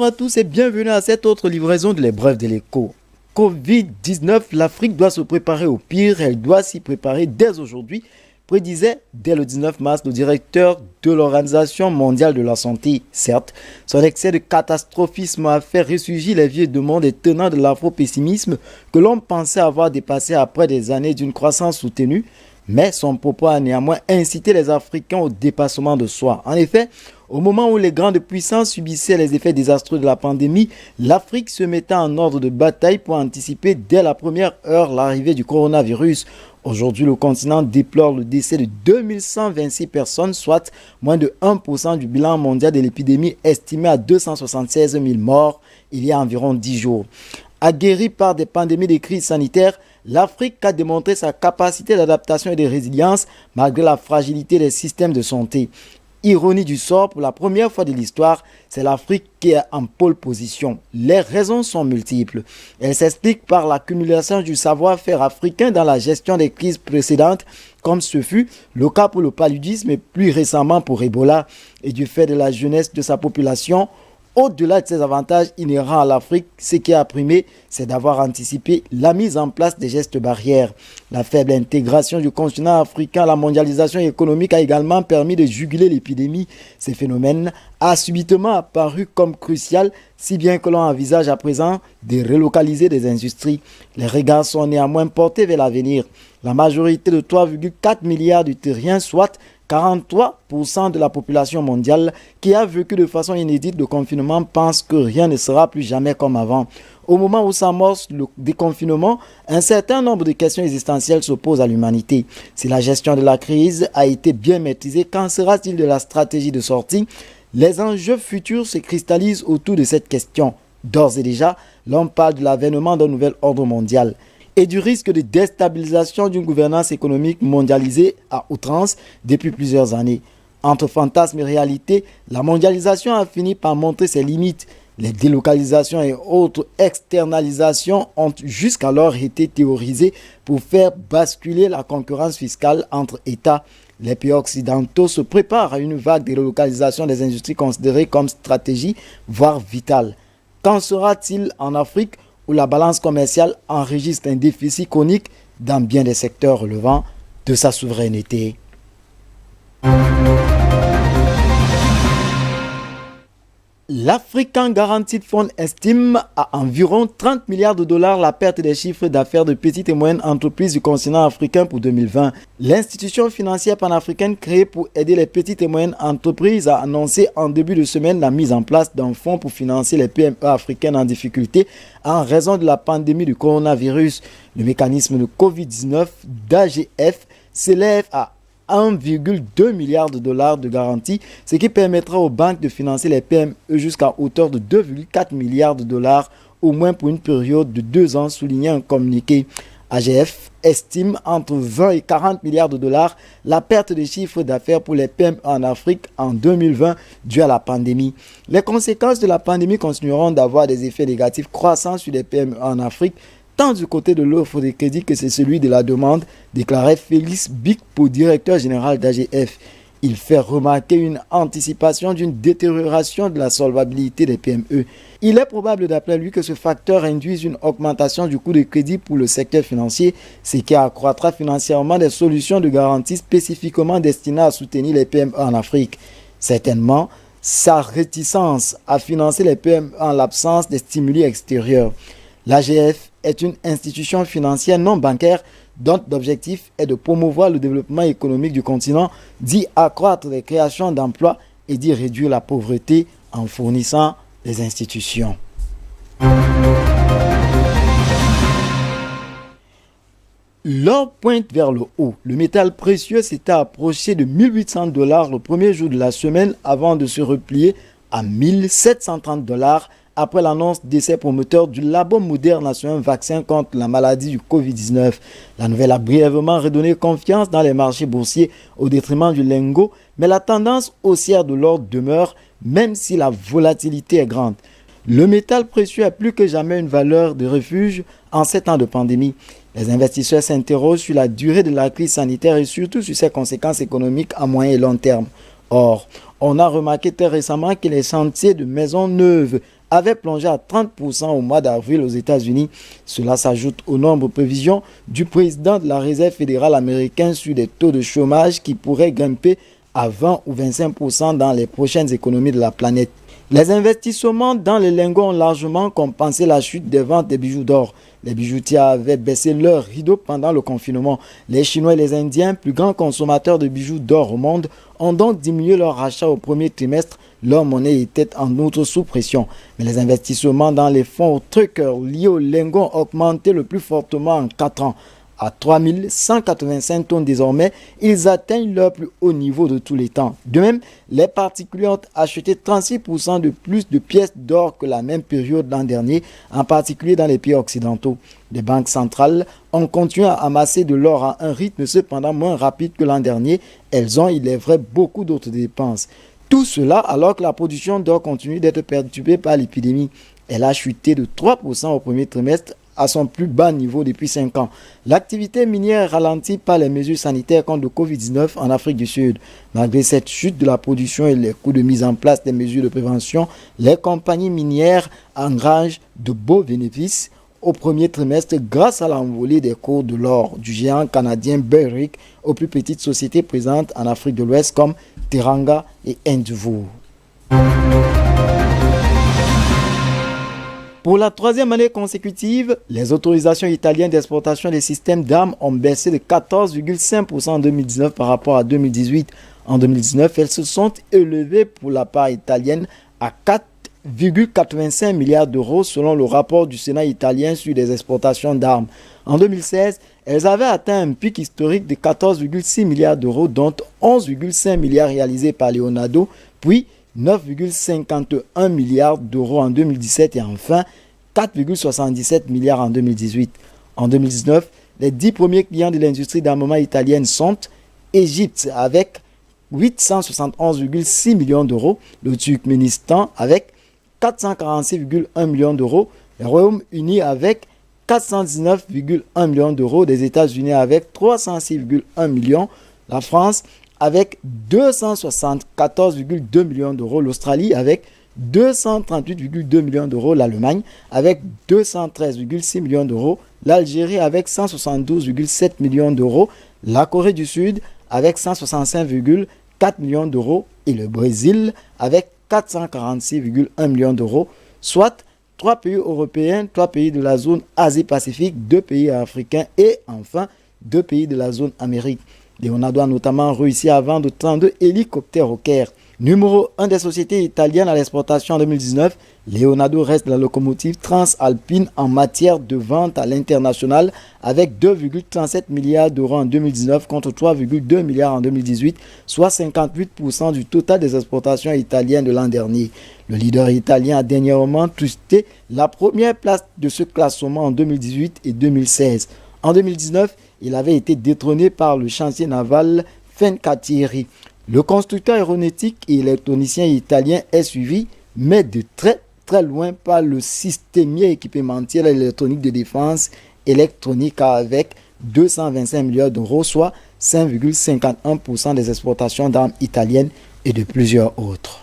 à tous et bienvenue à cette autre livraison de Les Brèves de l'Écho. Covid-19, l'Afrique doit se préparer au pire, elle doit s'y préparer dès aujourd'hui, prédisait dès le 19 mars le directeur de l'Organisation mondiale de la santé. Certes, son excès de catastrophisme a fait ressurgir les vieux demandes des tenants de l'afro-pessimisme que l'on pensait avoir dépassé après des années d'une croissance soutenue, mais son propos a néanmoins incité les Africains au dépassement de soi. En effet, au moment où les grandes puissances subissaient les effets désastreux de la pandémie, l'Afrique se mettait en ordre de bataille pour anticiper dès la première heure l'arrivée du coronavirus. Aujourd'hui, le continent déplore le décès de 2126 personnes, soit moins de 1% du bilan mondial de l'épidémie estimé à 276 000 morts il y a environ 10 jours. Aguerrie par des pandémies de crises sanitaires, l'Afrique a démontré sa capacité d'adaptation et de résilience malgré la fragilité des systèmes de santé. Ironie du sort, pour la première fois de l'histoire, c'est l'Afrique qui est en pole position. Les raisons sont multiples. Elles s'expliquent par l'accumulation du savoir-faire africain dans la gestion des crises précédentes, comme ce fut le cas pour le paludisme et plus récemment pour Ebola, et du fait de la jeunesse de sa population. Au-delà de ces avantages inhérents à l'Afrique, ce qui a primé, c'est d'avoir anticipé la mise en place des gestes barrières. La faible intégration du continent africain à la mondialisation économique a également permis de juguler l'épidémie. Ces phénomènes a subitement apparu comme crucial, si bien que l'on envisage à présent de relocaliser des industries. Les regards sont néanmoins portés vers l'avenir. La majorité de 3,4 milliards de terriens, soit 43% de la population mondiale qui a vécu de façon inédite le confinement pense que rien ne sera plus jamais comme avant. Au moment où s'amorce le déconfinement, un certain nombre de questions existentielles se posent à l'humanité. Si la gestion de la crise a été bien maîtrisée, qu'en sera-t-il de la stratégie de sortie? Les enjeux futurs se cristallisent autour de cette question. D'ores et déjà, l'on parle de l'avènement d'un nouvel ordre mondial et du risque de déstabilisation d'une gouvernance économique mondialisée à outrance depuis plusieurs années. Entre fantasme et réalité, la mondialisation a fini par montrer ses limites. Les délocalisations et autres externalisations ont jusqu'alors été théorisées pour faire basculer la concurrence fiscale entre États. Les pays occidentaux se préparent à une vague de relocalisation des industries considérées comme stratégie, voire vitale. Qu'en sera-t-il en Afrique, où la balance commerciale enregistre un déficit chronique dans bien des secteurs relevant de sa souveraineté? L'African Guaranteed Fund estime à environ 30 milliards de dollars la perte des chiffres d'affaires de petites et moyennes entreprises du continent africain pour 2020. L'institution financière panafricaine créée pour aider les petites et moyennes entreprises a annoncé en début de semaine la mise en place d'un fonds pour financer les PME africaines en difficulté en raison de la pandémie du coronavirus. Le mécanisme de Covid-19 d'AGF s'élève à 1,2 milliard de dollars de garantie, ce qui permettra aux banques de financer les PME jusqu'à hauteur de 2,4 milliards de dollars, au moins pour une période de 2 ans, soulignait un communiqué. AGF estime entre 20 et 40 milliards de dollars la perte de chiffre d'affaires pour les PME en Afrique en 2020 due à la pandémie. Les conséquences de la pandémie continueront d'avoir des effets négatifs croissants sur les PME en Afrique, tant du côté de l'offre de crédit que c'est celui de la demande, déclarait Félix Bikpo, directeur général d'AGF. Il fait remarquer une anticipation d'une détérioration de la solvabilité des PME. Il est probable d'après lui que ce facteur induise une augmentation du coût de crédit pour le secteur financier, ce qui accroîtra financièrement des solutions de garantie spécifiquement destinées à soutenir les PME en Afrique. Certainement, sa réticence à financer les PME en l'absence des stimuli extérieurs. L'AGF est une institution financière non bancaire dont l'objectif est de promouvoir le développement économique du continent, d'y accroître les créations d'emplois et d'y réduire la pauvreté en fournissant des institutions. L'or pointe vers le haut. Le métal précieux s'était approché de 1800 $ le premier jour de la semaine avant de se replier à 1730 $ après l'annonce d'essai promoteur du labo Moderna sur un vaccin contre la maladie du Covid-19. La nouvelle a brièvement redonné confiance dans les marchés boursiers au détriment du lingot, mais la tendance haussière de l'or demeure, même si la volatilité est grande. Le métal précieux a plus que jamais une valeur de refuge en ces temps de pandémie. Les investisseurs s'interrogent sur la durée de la crise sanitaire et surtout sur ses conséquences économiques à moyen et long terme. Or, on a remarqué très récemment que les chantiers de maisons neuves avait plongé à 30% au mois d'avril aux États-Unis. Cela s'ajoute aux nombreuses prévisions du président de la Réserve fédérale américaine sur des taux de chômage qui pourraient grimper à 20 ou 25% dans les prochaines économies de la planète. Les investissements dans les lingots ont largement compensé la chute des ventes des bijoux d'or. Les bijoutiers avaient baissé leurs rideaux pendant le confinement. Les Chinois et les Indiens, plus grands consommateurs de bijoux d'or au monde, ont donc diminué leur achat au premier trimestre. Leur monnaie était en outre sous pression. Mais les investissements dans les fonds truckers liés aux lingots ont augmenté le plus fortement en 4 ans. À 3185 tonnes désormais, ils atteignent leur plus haut niveau de tous les temps. De même, les particuliers ont acheté 36% de plus de pièces d'or que la même période l'an dernier, en particulier dans les pays occidentaux. Les banques centrales ont continué à amasser de l'or à un rythme cependant moins rapide que l'an dernier. Elles ont, il est vrai, beaucoup d'autres dépenses. Tout cela alors que la production d'or continue d'être perturbée par l'épidémie. Elle a chuté de 3% au premier trimestre, à son plus bas niveau depuis 5 ans. L'activité minière ralentie par les mesures sanitaires contre le Covid-19 en Afrique du Sud. Malgré cette chute de la production et les coûts de mise en place des mesures de prévention, les compagnies minières engrangent de beaux bénéfices au premier trimestre grâce à l'envolée des cours de l'or du géant canadien Barrick aux plus petites sociétés présentes en Afrique de l'Ouest comme Teranga et Endeavour. Pour la troisième année consécutive, les autorisations italiennes d'exportation des systèmes d'armes ont baissé de 14,5% en 2019 par rapport à 2018. En 2019, elles se sont élevées pour la part italienne à 4,85 milliards d'euros selon le rapport du Sénat italien sur les exportations d'armes. En 2016, elles avaient atteint un pic historique de 14,6 milliards d'euros, dont 11,5 milliards réalisés par Leonardo, puis 9,51 milliards d'euros en 2017 et enfin 4,77 milliards en 2018. En 2019, les 10 premiers clients de l'industrie d'armement italienne sont Égypte avec 871,6 millions d'euros, le Turkménistan avec 446,1 millions d'euros, le Royaume-Uni avec 419,1 millions d'euros, les États-Unis avec 306,1 millions, la France avec 274,2 millions d'euros, l'Australie avec 238,2 millions d'euros, l'Allemagne avec 213,6 millions d'euros, l'Algérie avec 172,7 millions d'euros, la Corée du Sud avec 165,4 millions d'euros et le Brésil avec 446,1 millions d'euros, soit 3 pays européens, 3 pays de la zone Asie-Pacifique, 2 pays africains et enfin 2 pays de la zone Amérique. Leonardo a notamment réussi à vendre 32 hélicoptères au Caire. Numéro 1 des sociétés italiennes à l'exportation en 2019, Leonardo reste la locomotive transalpine en matière de vente à l'international avec 2,37 milliards d'euros en 2019 contre 3,2 milliards en 2018, soit 58% du total des exportations italiennes de l'an dernier. Le leader italien a dernièrement truqué la première place de ce classement en 2018 et 2016. En 2019, il avait été détrôné par le chantier naval Fincantieri. Le constructeur aéronautique et électronicien italien est suivi, mais de très loin par le systémier équipementiel électronique de défense Electronica avec 225 milliards d'euros, soit 5,51% des exportations d'armes italiennes et de plusieurs autres.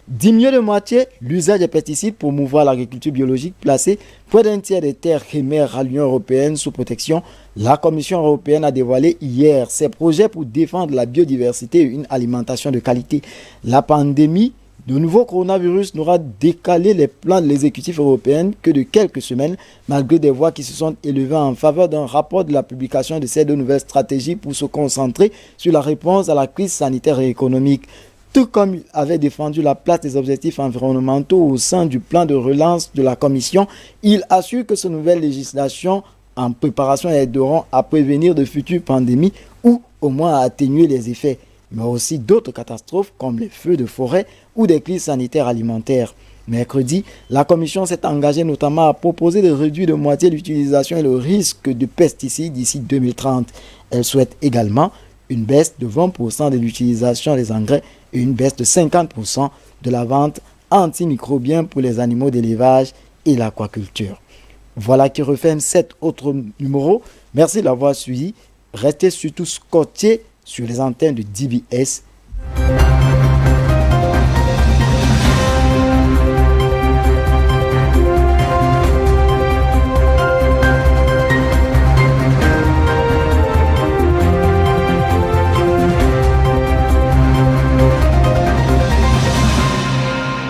Diminuer de moitié l'usage des pesticides pour mouvoir l'agriculture biologique, placer près d'un tiers des terres primaires à l'Union européenne sous protection. La Commission européenne a dévoilé hier ses projets pour défendre la biodiversité et une alimentation de qualité. La pandémie de nouveau coronavirus n'aura décalé les plans de l'exécutif européen que de quelques semaines, malgré des voix qui se sont élevées en faveur d'un rapport de la publication de ces 2 nouvelles stratégies pour se concentrer sur la réponse à la crise sanitaire et économique. Tout comme il avait défendu la place des objectifs environnementaux au sein du plan de relance de la Commission, il assure que ces nouvelles législations en préparation aideront à prévenir de futures pandémies ou au moins à atténuer les effets, mais aussi d'autres catastrophes comme les feux de forêt ou des crises sanitaires alimentaires. Mercredi, la Commission s'est engagée notamment à proposer de réduire de moitié l'utilisation et le risque de pesticides d'ici 2030. Elle souhaite également une baisse de 20% de l'utilisation des engrais et une baisse de 50% de la vente antimicrobienne pour les animaux d'élevage et l'aquaculture. Voilà qui referme cet autre numéro. Merci de l'avoir suivi. Restez surtout scotchés sur les antennes de DBS.